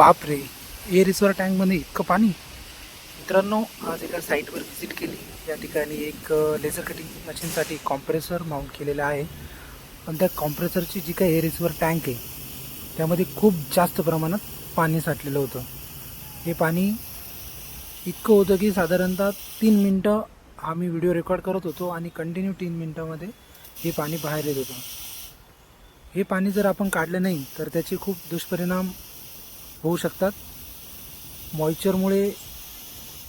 बाप रे, air receiver टँकमध्ये इतकं पाणी. मित्रांनो, आज एका साईटवर व्हिजिट केली. या ठिकाणी एक लेझर कटिंग मशीनसाठी कॉम्प्रेसर माउंट केलेला आहे. पण त्या कॉम्प्रेसरची जी काही एअर रिसिवर टँक आहे त्यामध्ये खूप जास्त प्रमाणात पाणी साठलेलं होतं. हे पाणी इतकं होतं की साधारणतः 3 मिनटं आम्ही व्हिडिओ रेकॉर्ड करत होतो आणि कंटिन्यू 3 मिनटामध्ये हे पाणी बाहेर येत होतं. हे पाणी जर आपण काढलं नाही तर त्याचे खूप दुष्परिणाम होऊ शकतात. मॉइश्चरमुळे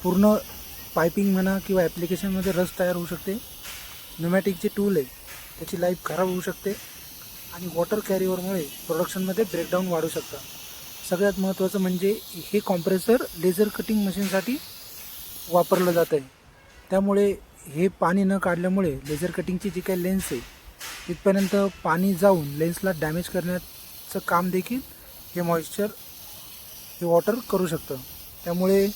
पूर्ण पायपिंग म्हणा किंवा ॲप्लिकेशनमध्ये रस तयार होऊ शकते. न्यूमॅटिकचे टूल आहे त्याची लाईफ खराब होऊ शकते आणि वॉटर कॅरियरमुळे प्रोडक्शनमध्ये ब्रेकडाऊन वाढू शकतं. सगळ्यात महत्त्वाचं म्हणजे हे कॉम्प्रेसर लेझर कटिंग मशीनसाठी वापरलं जातं आहे. त्यामुळे हे पाणी न काढल्यामुळे लेझर कटिंगची जी काही लेन्स आहे तिथपर्यंत पाणी जाऊन लेन्सला डॅमेज करण्याचं काम देखील हे मॉइश्चर हे वॉटर करू शकतं. त्यामुळे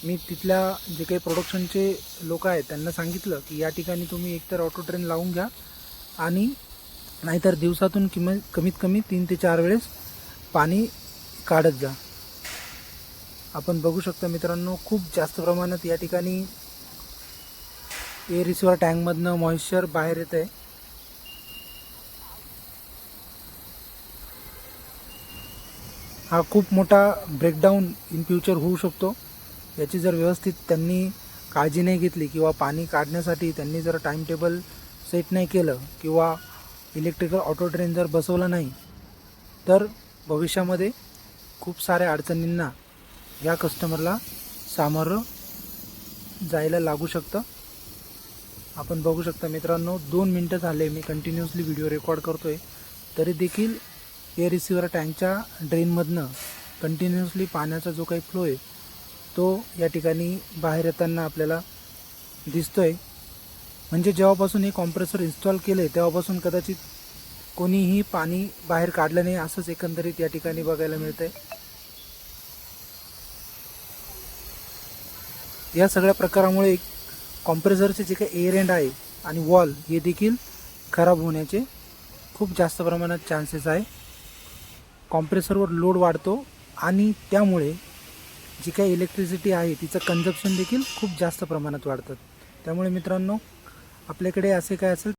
मी तिथल्या जे काही प्रोडक्शनचे लोक आहेत त्यांना सांगितलं की या ठिकाणी तुम्ही एकतर ऑटो ड्रेन लावून घ्या आणि नाहीतर दिवसातून कमीत कमी 3 ते 4 वेळेस पाणी काढत जा. आपण बघू शकता मित्रांनो, खूप जास्त प्रमाणात या ठिकाणी एअर रिसिवर टँकमधनं मॉइश्चर बाहेर येत आहे. हा खूप मोठा ब्रेकडाऊन इन फ्युचर होऊ शकतो. याची जर व्यवस्थित त्यांनी काळजी नाही घेतली किंवा पाणी काढण्यासाठी त्यांनी जर टाईम टेबल सेट नाही केलं किंवा इलेक्ट्रिकल ऑटो ड्रेन जर बसवला नाही तर भविष्यामध्ये खूप साऱ्या अडचणींना या कस्टमरला सामोरं जायला लागू शकतं. आपण बघू शकता मित्रांनो, 2 मिनटं झाले मी कंटिन्युअसली व्हिडिओ रेकॉर्ड करतो आहे तरी देखील एअर रिसिवर टँकच्या ड्रेनमधनं कंटिन्युअसली पाण्याचा जो काही फ्लो आहे तो या ठिकाणी बाहेर येताना आपल्याला दिसतो आहे. म्हणजे जेव्हापासून हे कॉम्प्रेसर इन्स्टॉल केलं आहे तेव्हापासून कदाचित कोणीही पाणी बाहेर काढलं नाही असंच एकंदरीत या ठिकाणी बघायला मिळतं आहे. या सगळ्या प्रकारामुळे कॉम्प्रेसरचे जे काही एअर एंड आहे आणि वॉल हे देखील खराब होण्याचे खूप जास्त प्रमाणात चान्सेस आहे. कॉम्प्रेसरवर लोड वाढतो आणि त्यामुळे जी काही इलेक्ट्रिसिटी आहे तिचं कन्झप्शन देखील खूप जास्त प्रमाणात वाढतं. त्यामुळे मित्रांनो, आपल्याकडे असे काय असेल